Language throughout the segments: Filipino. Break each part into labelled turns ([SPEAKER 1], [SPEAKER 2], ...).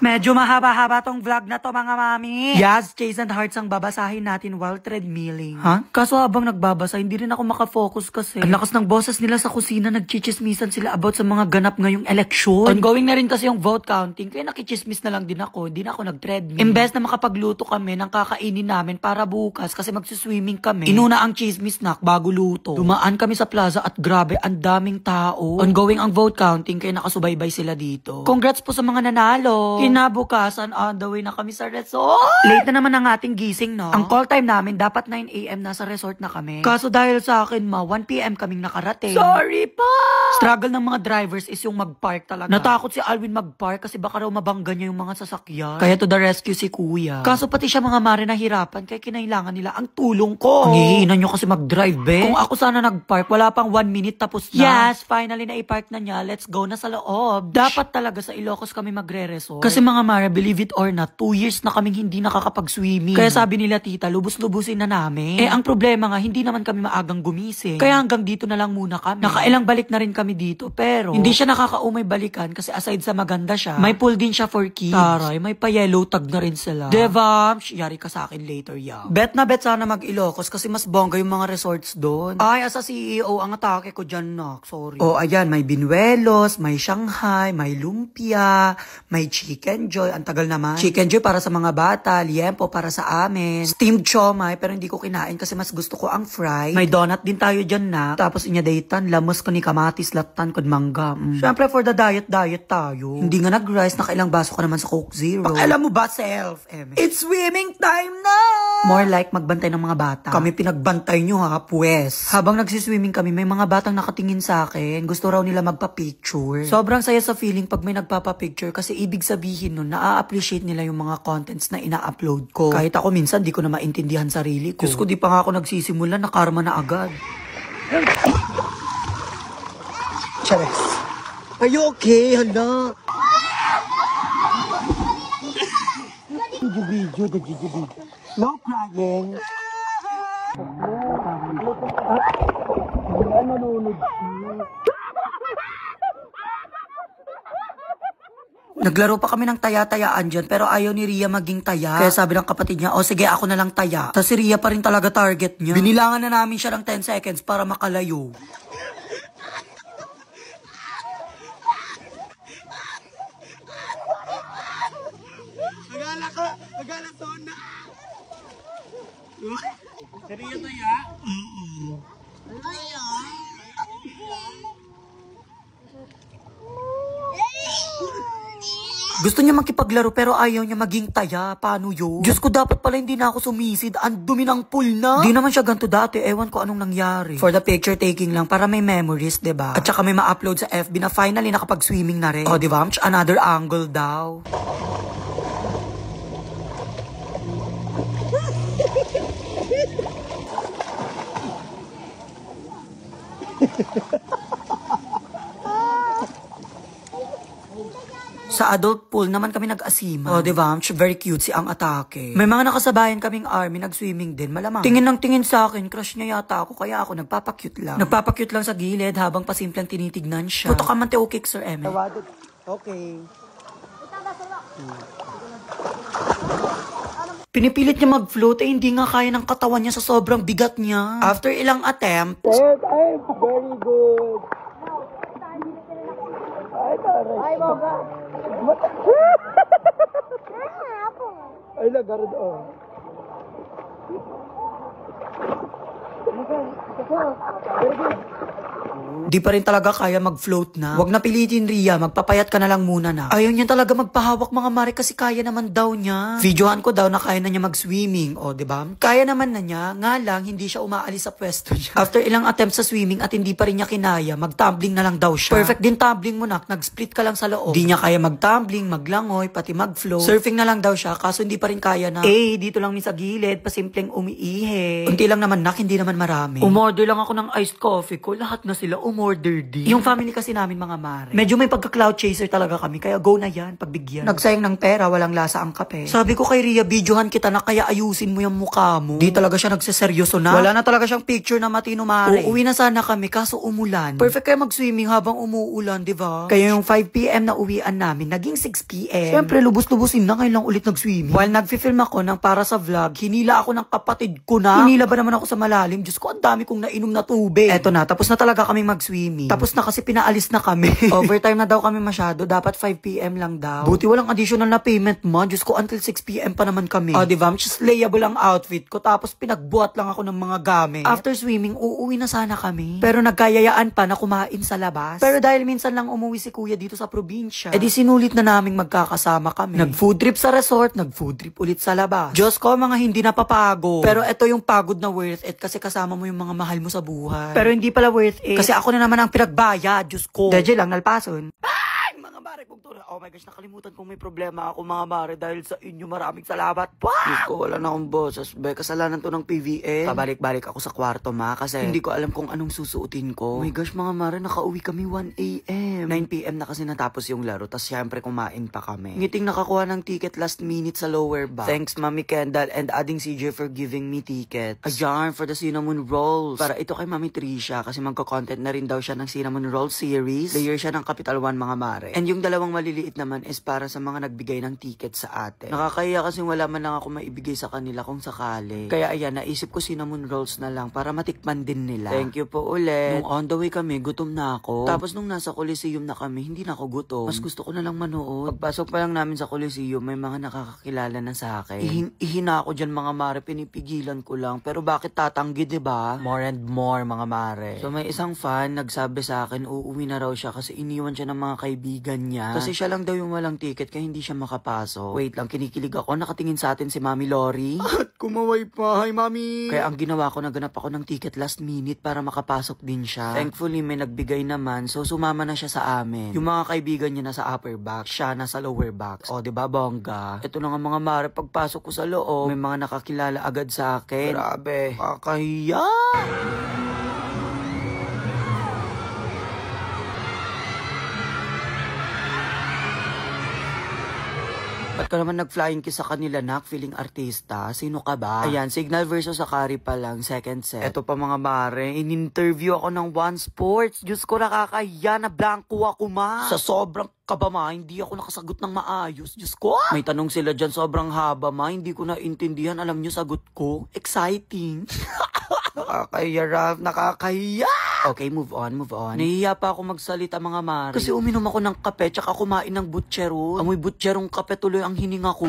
[SPEAKER 1] Medyo mahaba-haba tong vlog na to mga mami. Yes, Chase and Hearts ang babasahin natin while treadmilling. Ha? Kaso habang nagbabasa, hindi rin ako makafocus kasi. Ang lakas ng boses nila sa kusina, nagchichismisan sila about sa mga ganap ngayong eleksyon. Ongoing na rin kasi yung vote counting, kaya nakichismis na lang din ako, hindi na ako nag-treadmill. Imbes na makapagluto kami ng kakainin namin para bukas kasi magsiswimming kami, inuna ang chismis snack bago luto. Dumaan kami sa plaza at grabe, ang daming tao. Ongoing ang vote counting, kaya nakasubaybay sila dito. Congrats po sa mga nanalo. Kinabukasan, on the way na kami sa resort. Late na naman ang ating gising, no? Ang call time namin, dapat 9 AM nasa resort na kami. Kaso dahil sa akin, 1 PM kaming nakarating. Sorry pa! Struggle ng mga drivers is yung mag-park talaga. Natakot si Alwin mag-park kasi baka raw mabangga niya yung mga sasakyan. Kaya to the rescue si kuya. Kaso pati siya mga mare nahirapan, kaya kinailangan nila ang tulong ko. Ang hihinan nyo kasi mag-drive, be. Kung ako sana nag-park, wala pang 1 minute tapos na. Yes, finally na i-park na niya. Let's go na sa loob. Dapat talaga sa Ilocos kami magre-resort. Kasi mga mare, believe it or not, 2 years na kaming hindi nakakapag-swimming. Kaya sabi nila tita, lubos-lubusin na namin. Ang problema nga, hindi naman kami maagang gumising. Kaya hanggang dito na lang muna kami. Nakailang balik na rin kami dito, pero hindi siya nakakaumay balikan kasi aside sa maganda siya, may pool din siya for kids. Taray, may pa-yellow tag na rin sila. Devam, yari ka sa akin later, yeah. Bet na bet sana mag-Ilocos kasi mas bongga yung mga resorts doon. Ay, as a CEO, ang atake ko dyan, nak. Sorry. Oh, ayan, may Binuelos, may Shanghai, may Lumpia, may Chicken Joy. Ang tagal naman. Chicken Joy para sa mga bata, liempo para sa amin. Steamed siomai, pero hindi ko kinain kasi mas gusto ko ang fry. May donut din tayo dyan, na. Tapos inyadaytan, lamos ko ni kamatis, latan, kod mangga. Siyempre, for the diet tayo. Hindi nga nag-rice, nakailang baso ka naman sa Coke Zero. Alam mo ba, self? It's swimming time na! More like magbantay ng mga bata. Kami pinagbantay nyo, ha, pues. Habang nagsiswimming kami, may mga batang nakatingin sa akin. Gusto raw nila magpa-picture. Sobrang saya sa feeling pag may nagpapa-picture kasi ibig sabihin nun, na-appreciate nila yung mga contents na ina-upload ko. Kahit ako minsan, di ko na maintindihan sarili ko. Diyos ko, di pa nga ako nagsisimula, na karma na agad. Chares. Are you okay? Hala. Video. No crying. Naglaro pa kami ng taya-tayaan dyan, pero ayaw ni Ria maging taya. Kaya sabi ng kapatid niya, o sige, ako na lang taya. Tapos si Ria pa rin talaga target niya. Binilangan na namin siya ng 10 seconds para makalayo.
[SPEAKER 2] Nagala sona. Seriyo taya?
[SPEAKER 1] Gusto niya makipaglaro pero ayaw niya maging taya. Paano yun? Diyos ko, dapat pala hindi na ako sumisid. Ang dumi ng pool na. Di naman siya ganito dati. Ewan ko anong nangyari. For the picture taking lang para may memories, diba? At saka may ma-upload sa FB na finally nakapag-swimming na rin. O, diba? Another angle daw. Sa adult pool naman kami nag-asima. Oh, diba? Very cute si ang atake. May mga nakasabayan kaming army, nag-swimming din, malamang. Tingin ng tingin sa akin, crush niya yata ako, kaya ako nagpapakute lang. Nagpapakute lang sa gilid habang pasimpleng tinitignan siya. Puto ka man teokik, Sir Eme.
[SPEAKER 2] Okay.
[SPEAKER 1] Pinipilit niya mag-float, hindi nga kaya ng katawan niya sa sobrang bigat niya. After ilang attempt,
[SPEAKER 2] Very good. Ay, boga. Ay, lagarod, oh.
[SPEAKER 1] di pa rin talaga kaya mag-float na. Huwag na pilitin, Ria. Magpapayat ka na lang muna na. Ayaw niya talaga magpahawak mga mare kasi kaya naman daw niya. Videohan ko daw na kaya na niya mag-swimming. O, diba? Kaya naman na niya. Nga lang, hindi siya umaalis sa pwesto niya. After ilang attempts sa swimming at hindi pa rin niya kinaya, mag-tumbling na lang daw siya. Perfect din tumbling mo, nak. Nag-split ka lang sa loob. Di niya kaya mag-tumbling, maglangoy, pati mag-float. Surfing na lang daw siya, kaso hindi pa rin kaya na. Dito lang sa gilid, pasimpleng umiihi. Unti lang naman, nak. Hindi naman marami. Umorder lang ako ng iced coffee ko. Lahat na sila sila umorder din. Yung family kasi namin mga mare, medyo may pagka-cloud chaser talaga kami, kaya go na yan, pagbigyan. Nagsayang ng pera, walang lasa ang kape. Sabi ko kay Ria, videohan kita na kaya ayusin mo yung mukha mo. Di talaga siya nagseseryoso na. Wala na talaga siyang picture na matino mare. Uuwi na sana kami, kaso umulan. Perfect kayo mag-swimming habang umuulan, di ba? Kaya yung 5 p.m. na uwian namin, naging 6 p.m. Siyempre, lubos-lubosin na ngayon lang ulit nag-swimming. While nag-film ako ng para sa vlog, hinila ako ng kapatid ko na. Hinila ba naman ako sa malalim? Diyos ko, ang dami kong nainom na tubig. Eto na, tapos na talaga kaming mag-swimming. Tapos na kasi pinaalis na kami. Overtime na daw kami masyado, dapat 5 p.m. lang daw. Buti walang additional na payment mo. Diyos ko, until 6 p.m. pa naman kami. Oh, diba? Just layable ang outfit ko, tapos pinagbuhat lang ako ng mga gamit. After swimming, uuwi na sana kami. Pero nagkayayaan pa na kumain sa labas. Pero dahil minsan lang umuwi si kuya dito sa probinsya, edi sinulit na naming magkakasama kami. Nag-food trip sa resort, nag-food trip ulit sa labas. Diyos ko, mga hindi napapagod. Pero ito yung pagod na worth it kasi kasama mo yung mga mahal mo sa buhay. Pero hindi pala worth it kasi ako na naman ang pinagbayad. Diyos ko. Deje lang, nalpason. Ay, mga mare kong tura. Oh my gosh, nakalimutan kong may problema ako mga mare dahil sa inyo. Maraming salamat. Diyos ko, wala na akong boses. Be, kasalanan to ng PVN. Pabalik-balik ako sa kwarto ma kasi hindi ko alam kung anong susuotin ko. Oh my gosh, mga mare, nakauwi kami 1 a.m. 9 p.m. na kasi natapos yung laro. Tas syempre kumain pa kami. Ngiting nakakuha ng ticket last minute sa lower box. Thanks Mami Kendall and adding CJ for giving me tickets. Ayan, for the cinnamon rolls. Para ito kay Mami Trisha kasi magko-content na rin daw siya ng cinnamon roll series. Layer siya ng Capital One mga mare. And yung dalawang maliliit naman is para sa mga nagbigay ng ticket sa atin. Nakakaya kasi wala man lang ako maibigay sa kanila kung sakali. Kaya ayan, naisip ko cinnamon rolls na lang para matikman din nila. Thank you po ulit. Nung on the way kami, gutom na ako. Tapos nung nasa Coliseum na kami, hindi na ako gutom. Mas gusto ko na lang manood. Pagpasok pa lang namin sa Coliseum, may mga nakakakilala na sa akin. Ihina ako dyan mga mare, pinipigilan ko lang. Pero bakit tatanggi, diba? More and more mga mare. So may isang fan nagsabi sa akin, uuwi na raw siya kasi iniwan siya ng mga kaibigan niya. Kasi siya lang daw yung walang ticket kaya hindi siya makapasok. Wait lang, kinikilig ako. Nakatingin sa atin si Mami Lori. At kumaway pa. Hi, Mami! Kaya ang ginawa ko, naganap ako ng ticket last minute para makapasok din siya. Thankfully, may nagbigay naman. So, sumama na siya sa amin. Yung mga kaibigan niya nasa upper box, siya nasa lower box. O, diba, bongga? Ito na nga mga mare, pagpasok ko sa loob, may mga nakakilala agad sa akin. Grabe. Kakahiya! Ba't ka naman nag-flying kiss sa kanila, nak? Feeling artista? Sino ka ba? Ayan, Signal versus Akari pa lang, second set. Eto pa mga mare, in-interview ako ng One Sports. Diyos ko, nakakaya na blanco ako ma. Sa sobrang kaba ma, hindi ako nakasagot ng maayos. Diyos ko, may tanong sila dyan, sobrang haba ma, hindi ko naintindihan. Alam nyo sagot ko? Exciting. Nakakahiya, Ralph. Nakakahiya. Okay, move on, move on. Nahihiya pa ako magsalita mga mare. Kasi uminom ako ng kape tsaka kumain ng butchero. Amoy butcherong kape tuloy ang hininga ko.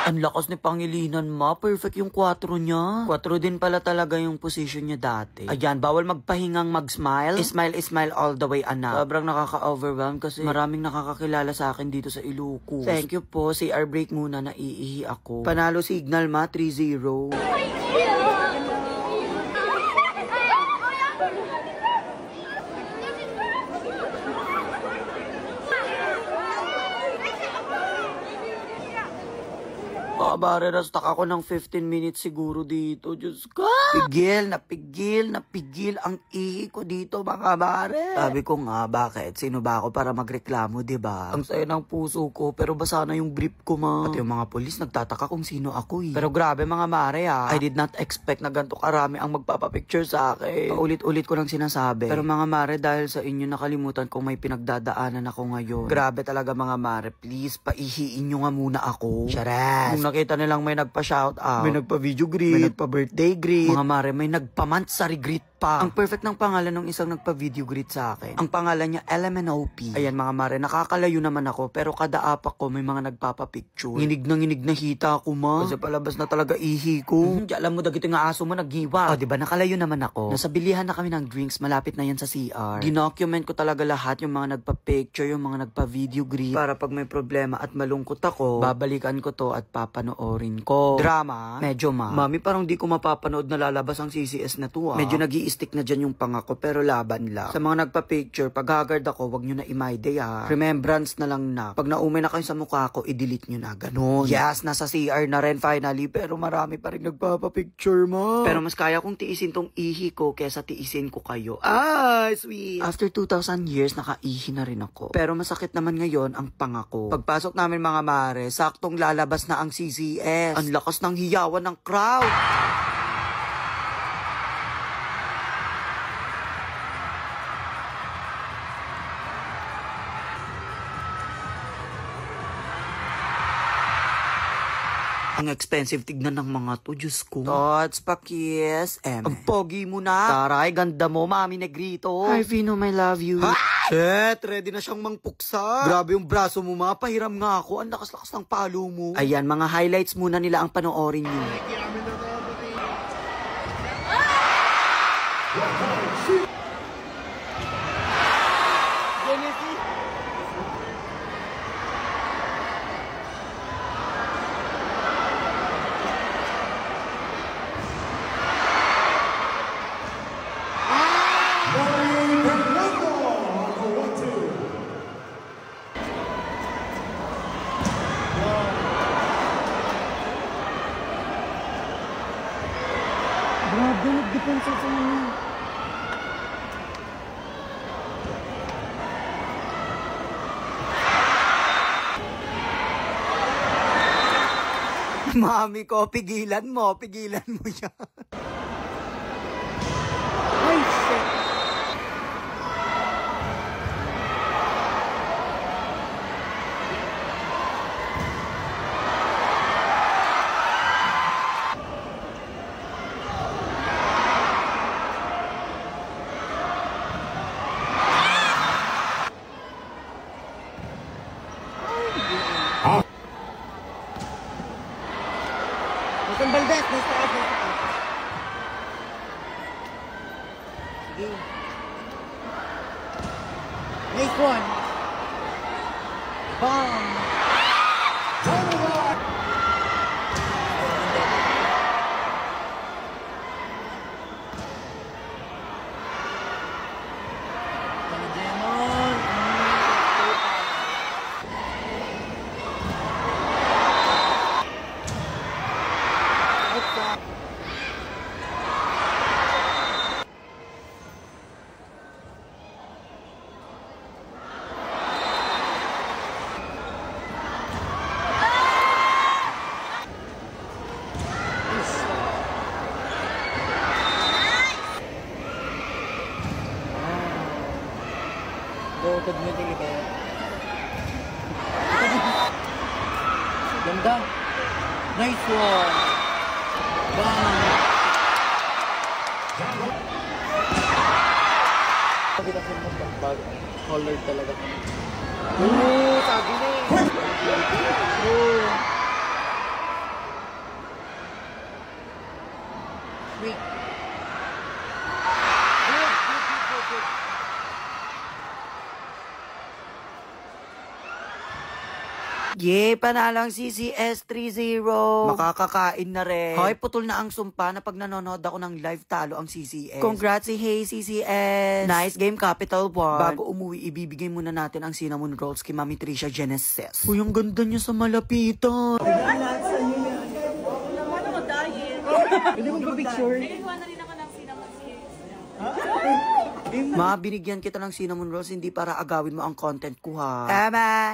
[SPEAKER 1] Ang lakas ni Pangilinan ma. Perfect yung 4 niya. 4 din pala talaga yung position niya dati. Ayan, bawal magpahingang mag-smile. Smile, smile all the way, anak. Sobrang nakaka-overwhelm kasi maraming nakakakilala sa akin dito sa Ilocos. Thank you po. CR break muna, naiihi ako. Panalo Signal ma, 3-0. Mare, na-stuck ako ng 15 minutes siguro dito. Diyos ko! Napigil ang ihi ko dito, mga mare. Sabi ko nga, bakit? Sino ba ako para magreklamo, diba? Ang saya ng puso ko, pero basa na yung brief ko, ma. At yung mga polis nagtataka kung sino ako, eh. Pero grabe, mga mare, ha. I did not expect na ganito karami ang magpapapicture sa akin. Paulit-ulit ko lang sinasabi. Pero mga mare, dahil sa inyo nakalimutan kong may pinagdadaanan ako ngayon. Grabe talaga, mga mare. Please, paihiin nyo nga muna ako. Charas! Kung nakita nilang may nagpa-shout out, may nagpa-video greet, may nagpa-birthday greet, mga mare, may nagpa-monthsary greet pa. Ang perfect ng pangalan ng isang nagpa-video greet sa akin. Ang pangalan niya, LMNOP. Ayan mga mare, nakakalayo naman ako, pero kada apak ko may mga nagpapapicture. Nginig na hita ako ma. Kasi palabas na talaga ihi ko. Alam mo, dagito nga aso mo naghiwa. O diba, nakalayo naman ako. Nasa bilihan na kami ng drinks, malapit na yan sa CR. Dinocument ko talaga lahat yung mga nagpa-picture, yung mga nagpa-video greet. Para pag may problema at malungkot ako, babalikan ko to at papanoorin ko. Drama? Medyo ma. Mami, parang di ko mapapanood na lalabas ang CCS na to ah. Medyo i-stick na dyan yung pangako pero laban lang. Sa mga nagpa-picture, pag haggard ako, wag nyo na i-my-day ha. Remembrance na lang na. Pag naumin na kayo sa mukha ko, i-delete nyo na. Ganon. Yes, nasa CR na rin finally, pero marami pa rin nagpapa-picture mo. Pero mas kaya kong tiisin tong ihi ko kesa tiisin ko kayo. Ay, sweet. After 2,000 years, nakaihi na rin ako. Pero masakit naman ngayon ang pangako. Pagpasok namin mga mare, saktong lalabas na ang CCS. Ang lakas ng hiyawan ng crowd. Ang expensive tignan ng mga to, Diyos ko. Tots, pakis, Ang pogi mo na. Taray, ganda mo, Mami Negrito. Hi, Vino, I love you. Ha? Shit, ready na siyang mangpuksa. Grabe yung braso mo, ma. Pahiram nga ako. Ang lakas-lakas ng palo mo. Ayan, mga highlights muna nila ang panoorin niyo.
[SPEAKER 2] Grabe, nag-depensa sa mga.
[SPEAKER 1] Mami ko, pigilan mo yan.
[SPEAKER 2] Ay, shit. Nathan Valdez, nasa taas. Sige. Nice one. Bang! Bukod mo din ito. Ganda. Nice one. Bang. Pagkita ko mo pag color talaga. Sabi na eh. Wait.
[SPEAKER 1] Yay, panalang CCS 3-0. Makakakain na rin. Hoy, putol na ang sumpa na pag nanonood ako ng live talo ang CCS. Congrats, hey CCS. Nice game, Capital One. Bago umuwi, ibibigay muna natin ang cinnamon rolls kay Mami Trisha Genesis. Uy, ang ganda niya sa malapitan.
[SPEAKER 2] Pwede mo ba-picture?
[SPEAKER 1] Ma, binigyan kita ng cinnamon rolls hindi para agawin mo ang content ko ha. Tama.